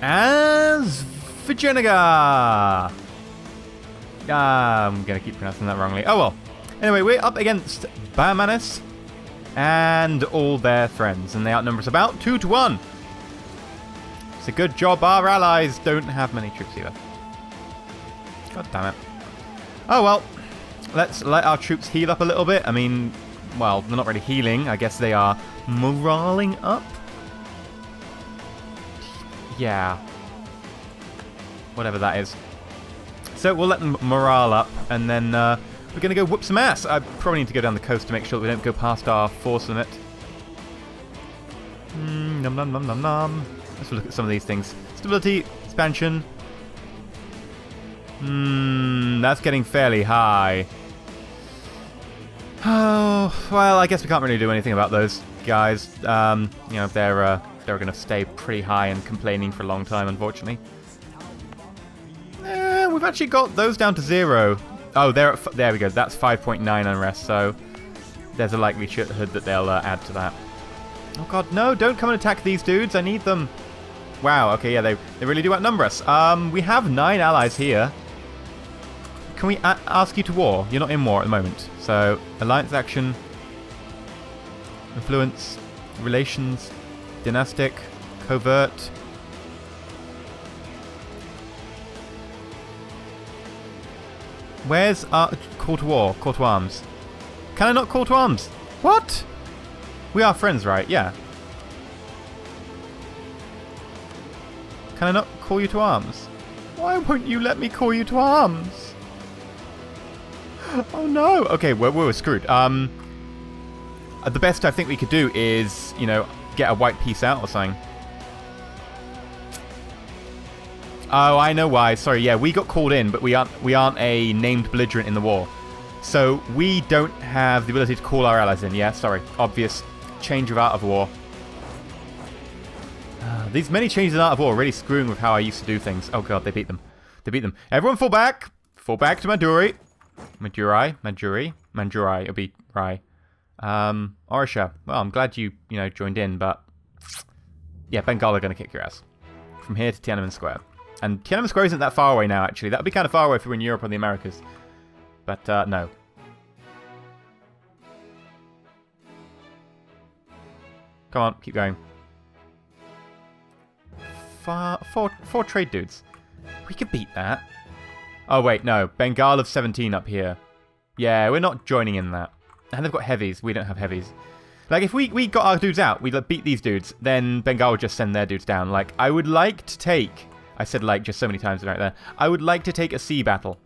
as Vijayanagar. I'm going to keep pronouncing that wrongly. Oh well. Anyway, we're up against Vijayanagar and all their friends, and they outnumber us about 2 to 1. It's a good job our allies don't have many troops either. God damn it. Oh well. Let's let our troops heal up a little bit. I mean, well, they're not really healing. I guess they are moraling up. Yeah. Whatever that is. So we'll let them morale up, and then we're going to go whoop some ass. I probably need to go down the coast to make sure that we don't go past our force limit. Nom nom nom nom nom. Let's look at some of these things. Stability, expansion. That's getting fairly high. Oh, well, I guess we can't really do anything about those guys. You know, they're going to stay pretty high and complaining for a long time, unfortunately. We've actually got those down to 0. Oh, there we go. That's 5.9 unrest, so there's a likelihood that they'll add to that. Oh god, no, don't come and attack these dudes. I need them. Wow, okay, yeah, they really do outnumber us. We have 9 allies here. Can we ask you to war? You're not in war at the moment. So, alliance action, influence, relations, dynastic, covert. Where's our call to war? Call to arms. Can I not call to arms? What? We are friends, right? Yeah. Can I not call you to arms? Why won't you let me call you to arms? Oh no! Okay, we're screwed. The best I think we could do is, you know, get a white piece out or something. Oh, I know why. Sorry, yeah, we got called in, but we aren't a named belligerent in the war. So we don't have the ability to call our allies in. Yeah, sorry. Obvious change of art of war. These many changes in art of war are really screwing with how I used to do things. Oh god, they beat them. They beat them. Everyone fall back! Fall back to Maduri. Manjuri. It'll be Rai. Orisha. Well, I'm glad you joined in, but yeah, Bengal are going to kick your ass. From here to Tiananmen Square. And Tiananmen Square isn't that far away now, actually. That would be kind of far away if we were in Europe or the Americas. But, no. Come on, keep going. Four trade dudes. We could beat that. Oh, wait, no. Bengal of 17 up here. Yeah, we're not joining in that. And they've got heavies. We don't have heavies. Like, if we got our dudes out, we beat these dudes, then Bengal would just send their dudes down. Like, I would like to take... I said like just so many times right there. I would like to take a sea battle.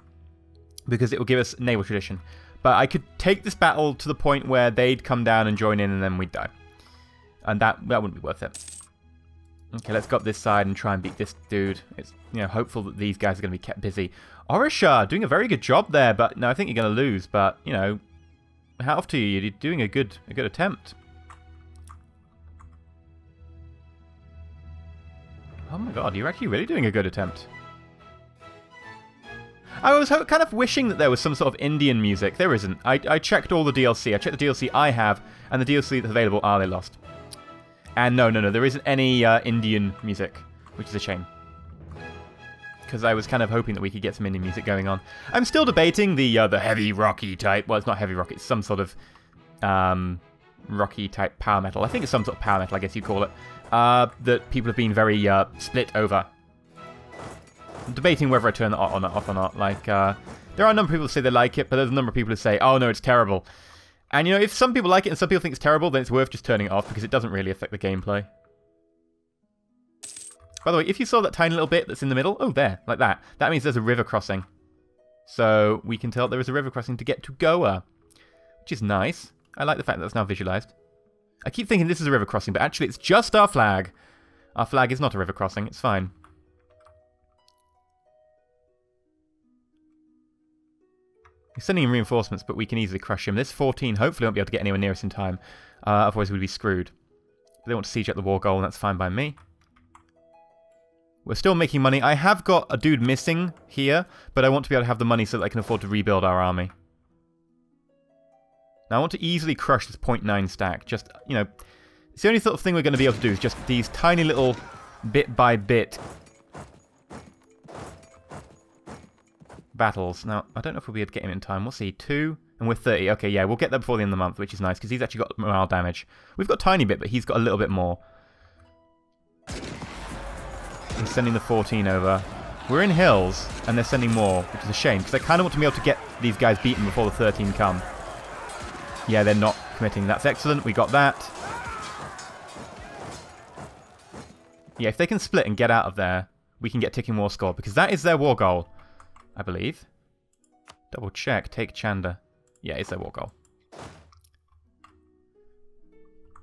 Because it will give us naval tradition. But I could take this battle to the point where they'd come down and join in and then we'd die. And that wouldn't be worth it. Okay, let's go up this side and try and beat this dude. It's, hopeful that these guys are going to be kept busy. Orisha, doing a very good job there, but no, I think you're going to lose. But, hat off to you. You're doing a good attempt. Oh my god, you're actually really doing a good attempt. I was kind of wishing that there was some sort of Indian music. There isn't. I checked all the DLC. I checked the DLC I have, and the DLC that's available are they lost. And no, there isn't any Indian music, which is a shame. Because I was kind of hoping that we could get some Indian music going on. I'm still debating the heavy rocky type. Well, it's not heavy rock. It's some sort of rocky type power metal. I think it's some sort of power metal, I guess you'd call it. That people have been very split over. I'm debating whether I turn it off or not. Like, there are a number of people who say they like it, but there's a number of people who say, oh no, it's terrible. And if some people like it and some people think it's terrible, then it's worth just turning it off because it doesn't really affect the gameplay. By the way, if you saw that tiny little bit that's in the middle, oh there, like that means there's a river crossing. So we can tell there is a river crossing to get to Goa, which is nice. I like the fact that it's now visualized. I keep thinking this is a river crossing, but actually it's just our flag. Our flag is not a river crossing, it's fine. We're sending in reinforcements, but we can easily crush him. This 14 hopefully won't be able to get anywhere near us in time. Otherwise we'd be screwed. They want to siege up the war goal, and that's fine by me. We're still making money. I have got a dude missing here, but I want to be able to have the money so that I can afford to rebuild our army. Now I want to easily crush this 0.9 stack. Just, it's the only sort of thing we're going to be able to do is just these tiny little bit by bit battles. Now, I don't know if we'll be able to get him in time. We'll see. 2, and we're 30. Okay, yeah, we'll get there before the end of the month, which is nice, because he's actually got morale damage. We've got a tiny bit, but he's got a little bit more. He's sending the 14 over. We're in hills, and they're sending more, which is a shame, because I kind of want to be able to get these guys beaten before the 13 come. Yeah, they're not committing. That's excellent. We got that. Yeah, if they can split and get out of there, we can get ticking war score, because that is their war goal, I believe. Double check. Take Chanda. Yeah, it's their war goal.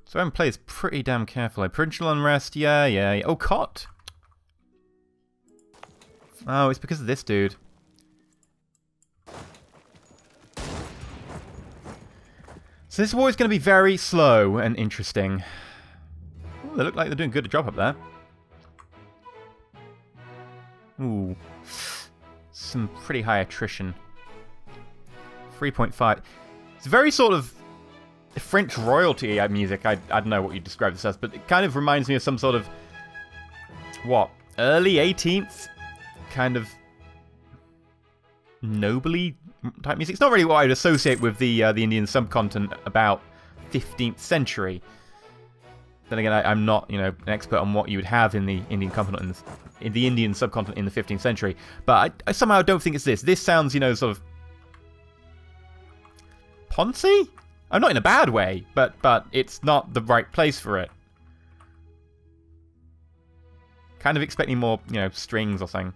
So everyone plays pretty damn carefully. Provincial unrest. Yeah. Oh, Cot. Oh, it's because of this dude. So this war is going to be very slow and interesting. Ooh, they look like they're doing a good job up there. Ooh. Some pretty high attrition. 3.5. It's very sort of French royalty music. I don't know what you describe this as, but it kind of reminds me of some sort of, what, early 18th kind of nobly type music. It's not really what I'd associate with the Indian subcontinent about 15th century. Then again, I'm not, you know, an expert on what you would have in the Indian continent in the Indian subcontinent in the 15th century. But I somehow don't think it's this. This sounds, you know, sort of Poncy? I'm not in a bad way, but it's not the right place for it. Kind of expecting more, you know, strings or something.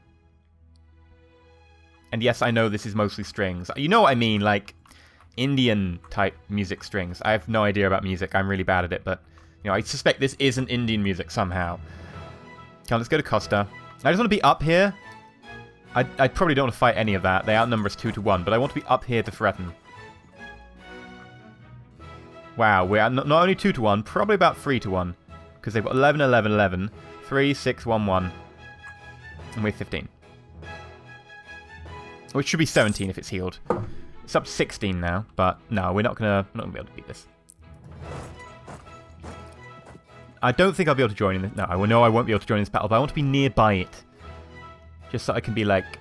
And yes, I know this is mostly strings. You know what I mean, like Indian-type music strings. I have no idea about music. I'm really bad at it, but you know, I suspect this isn't Indian music somehow. Okay, let's go to Costa. I just want to be up here. I probably don't want to fight any of that. They outnumber us 2-1, but I want to be up here to threaten. Wow, we're not only 2-1, probably about 3-1. Because they've got 11, 11, 11, 3, 6, 1, 1. And we're 15. Which should be 17 if it's healed. It's up to 16 now, but no, we're not gonna be able to beat this. I don't think I'll be able to join in this. No, I know I won't be able to join in this battle, but I want to be nearby it. Just so I can be like,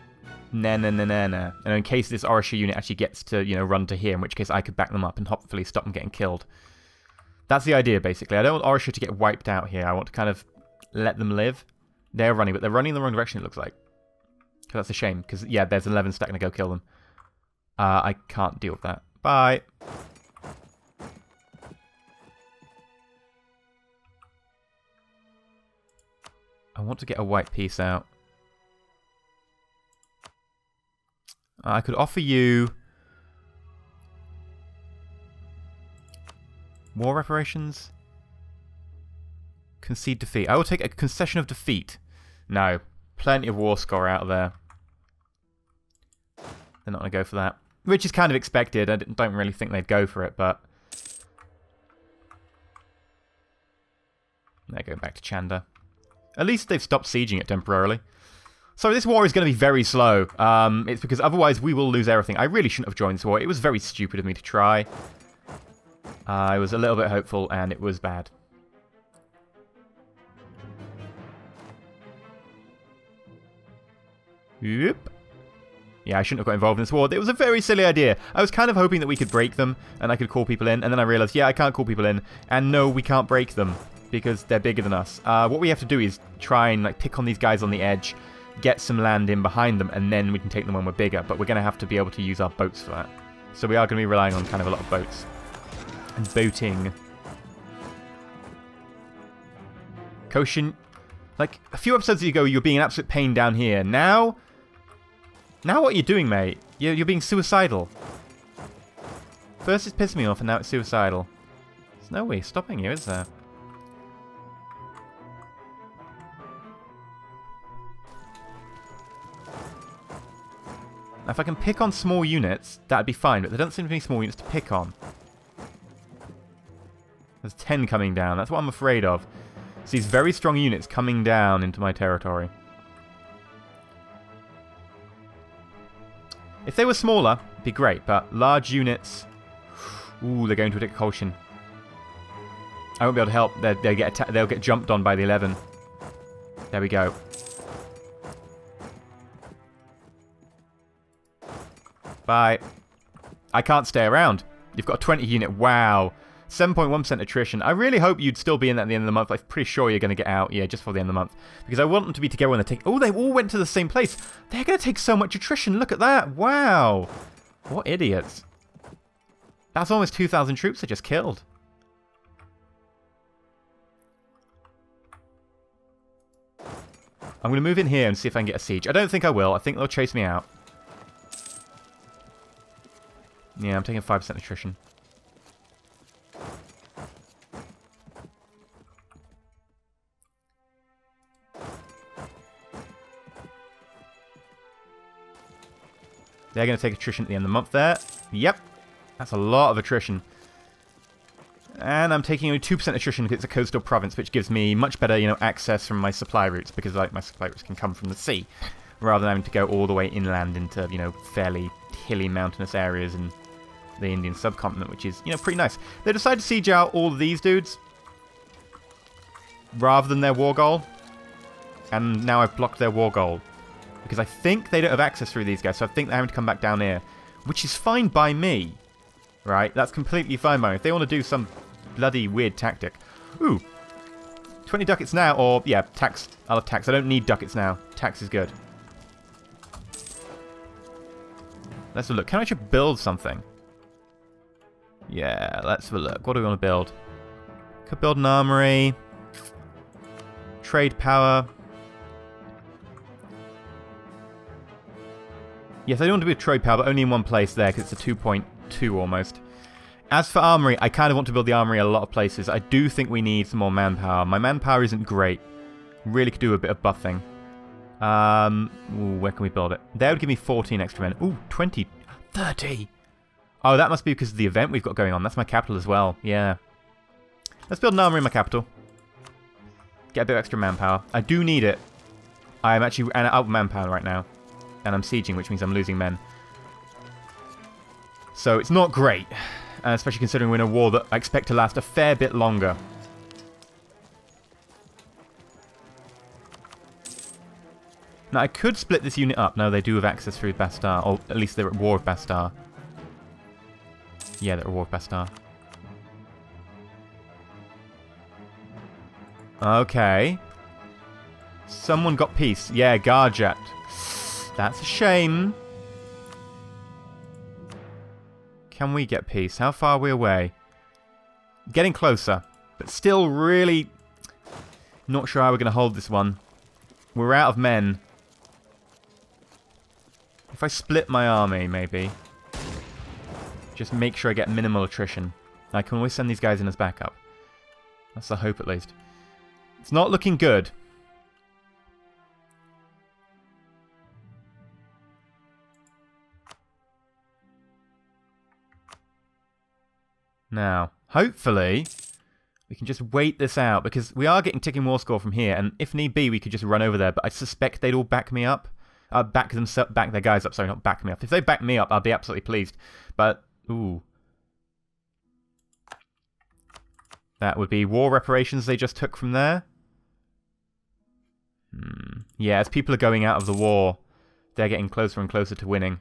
nah. And in case this Orisha unit actually gets to, you know, run to here, in which case I could back them up and hopefully stop them getting killed. That's the idea, basically. I don't want Orisha to get wiped out here. I want to kind of let them live. They're running, but they're running in the wrong direction, it looks like. Because that's a shame, because, yeah, there's 11 stack to go kill them. I can't deal with that. Bye. I want to get a white piece out. I could offer you war reparations. Concede defeat. I will take a concession of defeat. No. Plenty of war score out of there. They're not going to go for that. Which is kind of expected. I don't really think they'd go for it, but they're going back to Chanda. At least they've stopped sieging it temporarily. So this war is going to be very slow. It's because otherwise we will lose everything. I really shouldn't have joined this war. It was very stupid of me to try. I was a little bit hopeful, and it was bad. Yep. Yeah, I shouldn't have got involved in this war. It was a very silly idea. I was kind of hoping that we could break them, and I could call people in, and then I realized, yeah, I can't call people in, and no, we can't break them, because they're bigger than us. What we have to do is try and like pick on these guys on the edge, get some land in behind them, and then we can take them when we're bigger, but we're going to have to be able to use our boats for that. So we are going to be relying on kind of a lot of boats. And boating. Koshin, like, a few episodes ago, you were being an absolute pain down here. Now what are you doing, mate? You're being suicidal. First it's pissing me off, and now it's suicidal. There's no way stopping you, is there? Now, if I can pick on small units, that'd be fine, but there don't seem to be small units to pick on. There's 10 coming down. That's what I'm afraid of. It's these very strong units coming down into my territory. If they were smaller, it'd be great, but large units... Ooh, they're going to attack Kolshin. I won't be able to help. They'll get jumped on by the 11. There we go. Bye. I can't stay around. You've got a 20 unit. Wow. 7.1% attrition. I really hope you'd still be in at the end of the month. I'm pretty sure you're going to get out, yeah, just for the end of the month. Because I want them to be together when they take... Oh, they all went to the same place. They're going to take so much attrition. Look at that. Wow. What idiots. That's almost 2,000 troops I just killed. I'm going to move in here and see if I can get a siege. I don't think I will. I think they'll chase me out. Yeah, I'm taking 5% attrition. They're going to take attrition at the end of the month there. Yep. That's a lot of attrition. And I'm taking only 2% attrition because it's a coastal province, which gives me much better, you know, access from my supply routes, because like my supply routes can come from the sea, rather than having to go all the way inland into, you know, fairly hilly mountainous areas in the Indian subcontinent, which is, you know, pretty nice. They decided to siege out all of these dudes rather than their war goal, and now I've blocked their war goal. Because I think they don't have access through these guys, so I think they're having to come back down here. Which is fine by me. Right? That's completely fine by me. If they want to do some bloody weird tactic. Ooh. 20 ducats now, or, yeah, tax. I'll have tax. I don't need ducats now. Tax is good. Let's have a look. Can I actually build something? Yeah, let's have a look. What do we want to build? Could build an armory. Trade power. Yes, I don't want to be a trade power, but only in one place there, because it's a 2.2 almost. As for armory, I kind of want to build the armory a lot of places. I do think we need some more manpower. My manpower isn't great. Really could do a bit of buffing. Ooh, where can we build it? That would give me 14 extra men. Ooh, 20. 30! Oh, that must be because of the event we've got going on. That's my capital as well. Yeah. Let's build an armory in my capital. Get a bit of extra manpower. I do need it. I'm actually out of manpower right now. And I'm sieging, which means I'm losing men. So it's not great. Especially considering we're in a war that I expect to last a fair bit longer. Now, I could split this unit up. No, they do have access through Bastar. Or at least they're at war with Bastar. Yeah, they're at war with Bastar. Okay. Someone got peace. Yeah, Garjat. That's a shame. Can we get peace? How far are we away? Getting closer. But still really not sure how we're going to hold this one. We're out of men. If I split my army, maybe. Just make sure I get minimal attrition. I can always send these guys in as backup. That's the hope, at least. It's not looking good. Now, hopefully, we can just wait this out, because we are getting ticking war score from here, and if need be, we could just run over there, but I suspect they'd all back me up. Back their guys up, sorry, not back me up. If they back me up, I'll be absolutely pleased. But, ooh. That would be war reparations they just took from there. Yeah, as people are going out of the war, they're getting closer and closer to winning.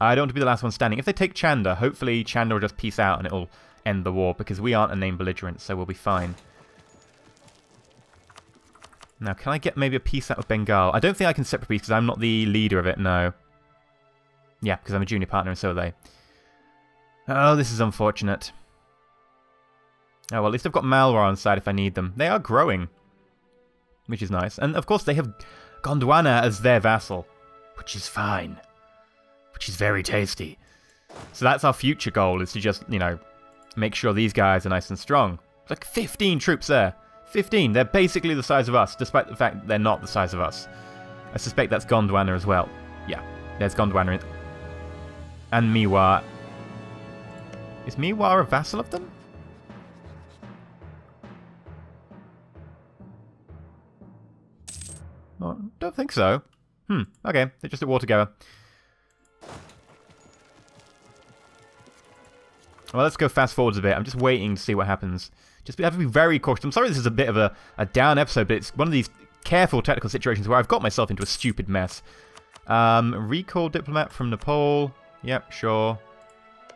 I don't want to be the last one standing. If they take Chanda, hopefully Chanda will just peace out and it'll end the war, because we aren't a named belligerent, so we'll be fine. Now, can I get maybe a peace out of Bengal? I don't think I can separate peace, because I'm not the leader of it, no. Yeah, because I'm a junior partner, and so are they. Oh, this is unfortunate. Oh, well, at least I've got Malwar on side if I need them. They are growing, which is nice. And, of course, they have Gondwana as their vassal, which is fine. Which is very tasty. So that's our future goal, is to just, you know, make sure these guys are nice and strong. It's like 15 troops there. 15. They're basically the size of us, despite the fact that they're not the size of us. I suspect that's Gondwana as well. Yeah, there's Gondwana. And Miwar. Is Miwar a vassal of them? Oh, don't think so. Okay, they're just at war together. Well, let's go fast forwards a bit. I'm just waiting to see what happens. Just have to be very cautious. I'm sorry this is a bit of a down episode, but it's one of these careful technical situations where I've got myself into a stupid mess. Recall diplomat from Nepal. Yep, sure.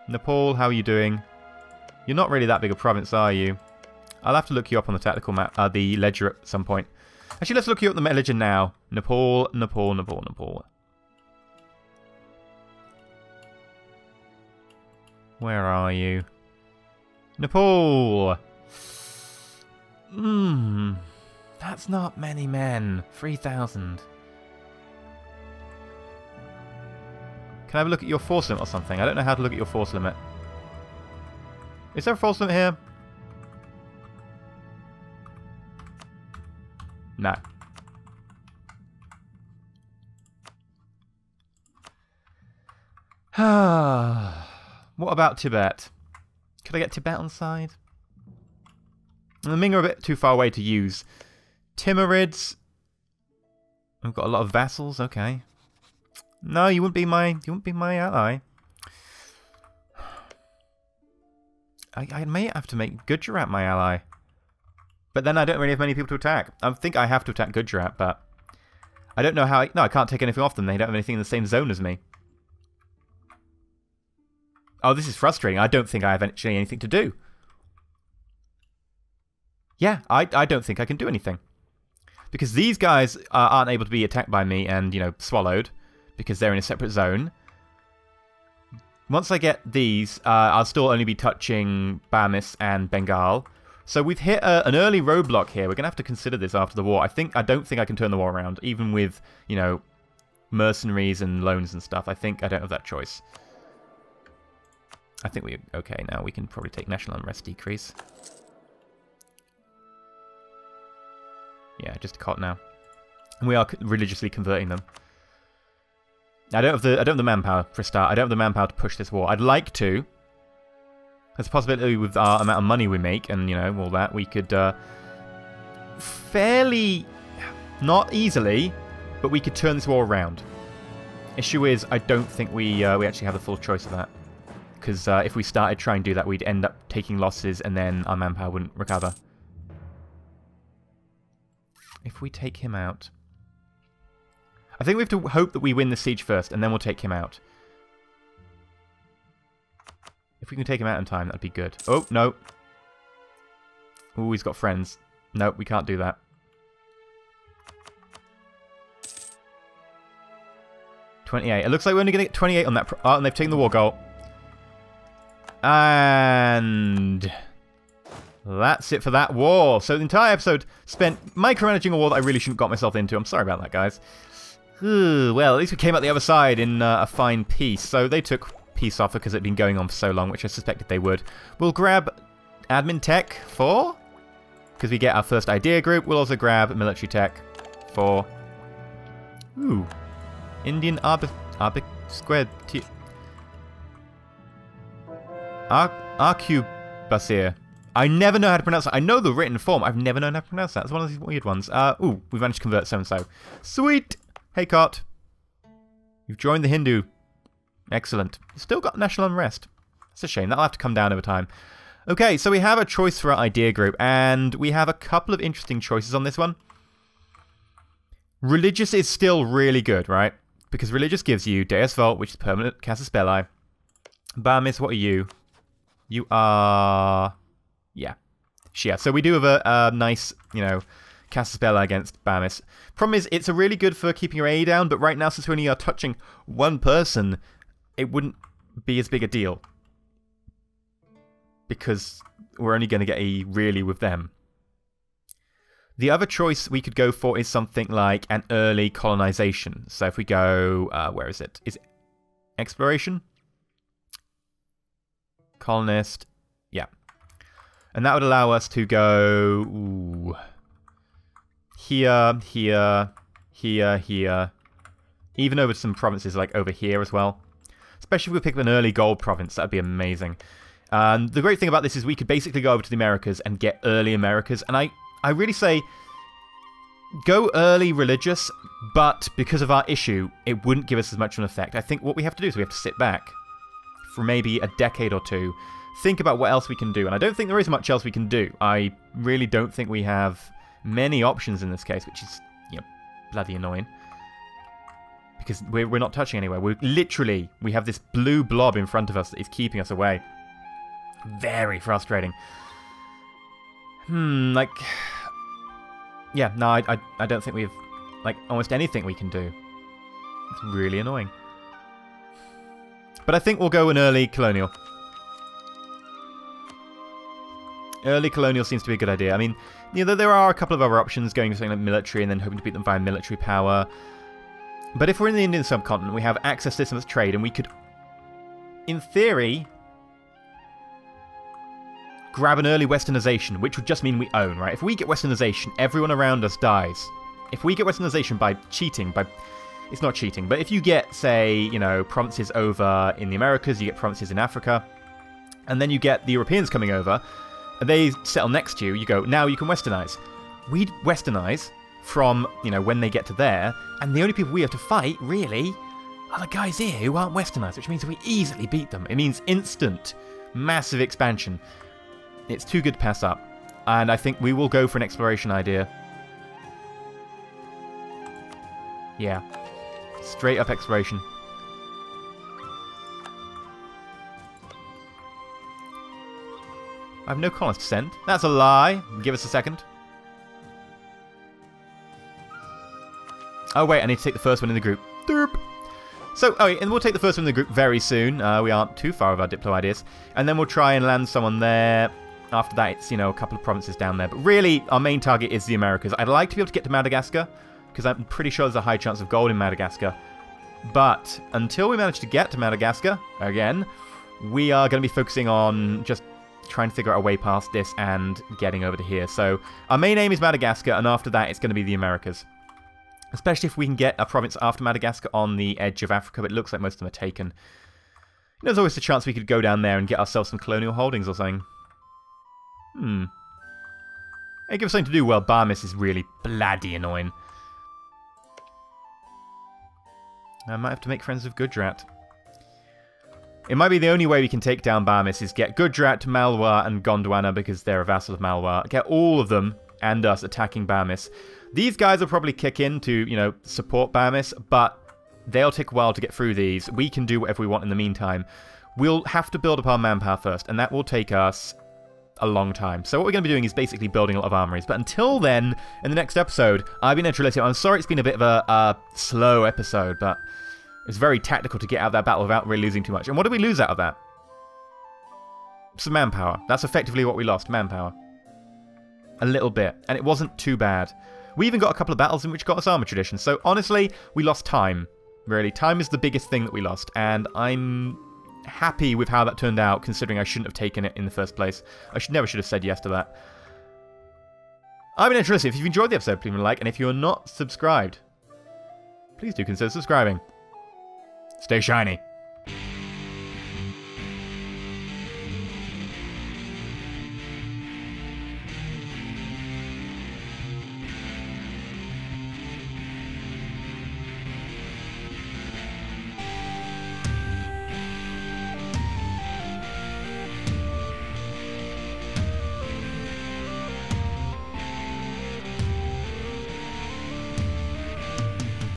Nepal, how are you doing? You're not really that big a province, are you? I'll have to look you up on the tactical map, the ledger at some point. Actually, let's look you up on the ledger now. Nepal, Nepal, Nepal, Nepal. Where are you? Nepal! That's not many men. 3,000. Can I have a look at your force limit or something? I don't know how to look at your force limit. Is there a force limit here? No. What about Tibet? Could I get Tibet on side? The Ming are a bit too far away to use. Timurids. I've got a lot of vassals. Okay. No, you wouldn't be my ally. I may have to make Gujarat my ally. But then I don't really have many people to attack. I think I have to attack Gujarat, but I don't know how... No, I can't take anything off them. They don't have anything in the same zone as me. Oh, this is frustrating. I don't think I have actually anything to do. Yeah, I don't think I can do anything. Because these guys aren't able to be attacked by me and, you know, swallowed. Because they're in a separate zone. Once I get these, I'll still only be touching Bamis and Bengal. So we've hit an early roadblock here. We're going to have to consider this after the war. I don't think I can turn the war around. Even with, you know, mercenaries and loans and stuff. I think I don't have that choice. I think we're okay now. We can probably take national unrest decrease. Yeah, just a cot now. And we are religiously converting them. I don't have the manpower for a start. I don't have the manpower to push this war. I'd like to. There's a possibility with our amount of money we make and, you know, all that, we could fairly, not easily, but we could turn this war around. Issue is, I don't think we actually have the full choice of that. Because if we started trying to do that, we'd end up taking losses and then our manpower wouldn't recover. If we take him out... I think we have to hope that we win the siege first, and then we'll take him out. If we can take him out in time, that'd be good. Oh, no. Oh, he's got friends. No, we can't do that. 28. It looks like we're only going to get 28 on that. Oh, and they've taken the war goal. And... that's it for that war. So the entire episode spent micromanaging a war that I really shouldn't have got myself into. I'm sorry about that, guys. Well, at least we came out the other side in a fine peace. So they took peace offer because it had been going on for so long, which I suspected they would. We'll grab admin tech for... because we get our first idea group. We'll also grab military tech for... ooh. Indian Squared... Arcubasir. I never know how to pronounce that. I know the written form. I've never known how to pronounce that. It's one of these weird ones. Ooh, we've managed to convert so-and-so. Sweet! Hey, Cot. You've joined the Hindu. Excellent. You've still got national unrest. It's a shame. That'll have to come down over time. Okay, so we have a choice for our idea group, and we have a couple of interesting choices on this one. Religious is still really good, right? Because religious gives you Deus Vult, which is permanent Casus Belli. Bamis, what are you? You are... yeah. Shia. So we do have a nice, you know, Casus Belli against Bamis. Problem is, it's a really good for keeping your A down, but right now, since we only are touching one person, it wouldn't be as big a deal. Because we're only going to get a really with them. The other choice we could go for is something like an early colonization. So if we go, where is it? Is it exploration? Colonist. Yeah. And that would allow us to go here, here, here, here. Even over some provinces like over here as well. Especially if we pick up an early gold province, that'd be amazing. The great thing about this is we could basically go over to the Americas and get early Americas. And I really say, go early religious, but because of our issue, it wouldn't give us as much of an effect. I think what we have to do is we have to sit back for maybe a decade or two, think about what else we can do. And I don't think there is much else we can do. I really don't think we have many options in this case, which is, you know, bloody annoying. because we're not touching anywhere. We have this blue blob in front of us that is keeping us away. Very frustrating. Like... Yeah, no, I don't think we have, like, almost anything we can do. It's really annoying. But I think we'll go an early colonial. Early colonial seems to be a good idea. I mean, you know, there are a couple of other options, going for something like military and then hoping to beat them via military power. But if we're in the Indian subcontinent, we have access to this much trade, and we could, in theory, grab an early westernization, which would just mean we own, right? If we get westernization, everyone around us dies. If we get westernization by cheating, it's not cheating, but if you get, say, you know, provinces over in the Americas, you get provinces in Africa, and then you get the Europeans coming over, and they settle next to you, you go, now you can westernize. We'd westernize from, you know, when they get to there, and the only people we have to fight, really, are the guys here who aren't westernized, which means we easily beat them. It means instant, massive expansion. It's too good to pass up. And I think we will go for an exploration idea. Yeah. Straight up exploration. I have no colonists to send. That's a lie. Give us a second. Oh, wait, I need to take the first one in the group. Derp. So, oh, and we'll take the first one in the group very soon. We aren't too far with our Diplo ideas. And then we'll try and land someone there. After that, it's, you know, a couple of provinces down there. But really, our main target is the Americas. I'd like to be able to get to Madagascar, because I'm pretty sure there's a high chance of gold in Madagascar. But until we manage to get to Madagascar, again, we are going to be focusing on just trying to figure out a way past this and getting over to here. So our main aim is Madagascar, and after that, it's going to be the Americas. Especially if we can get a province after Madagascar on the edge of Africa, but it looks like most of them are taken. There's always a chance we could go down there and get ourselves some colonial holdings or something. Hey, give us something to do. Well, Barmis is really bloody annoying. I might have to make friends with Gujarat. It might be the only way we can take down Barmis is get Gujarat, Malwa, and Gondwana, because they're a vassal of Malwa. Get all of them and us attacking Barmis. These guys will probably kick in to, you know, support Barmis, but they'll take a while to get through these. We can do whatever we want in the meantime. We'll have to build up our manpower first, and that will take us a long time. So what we're going to be doing is basically building a lot of armories. But until then, in the next episode, I've been EnterElysium. I'm sorry it's been a bit of a slow episode, but it's very tactical to get out of that battle without really losing too much. And what did we lose out of that? Some manpower. That's effectively what we lost, manpower. A little bit. And it wasn't too bad. We even got a couple of battles in which got us armor tradition. So honestly, we lost time. Really, time is the biggest thing that we lost. And I'm happy with how that turned out, considering I shouldn't have taken it in the first place. I never should have said yes to that. I've been EnterElysium. If you've enjoyed the episode, please leave a like, and if you're not subscribed, please do consider subscribing. Stay shiny.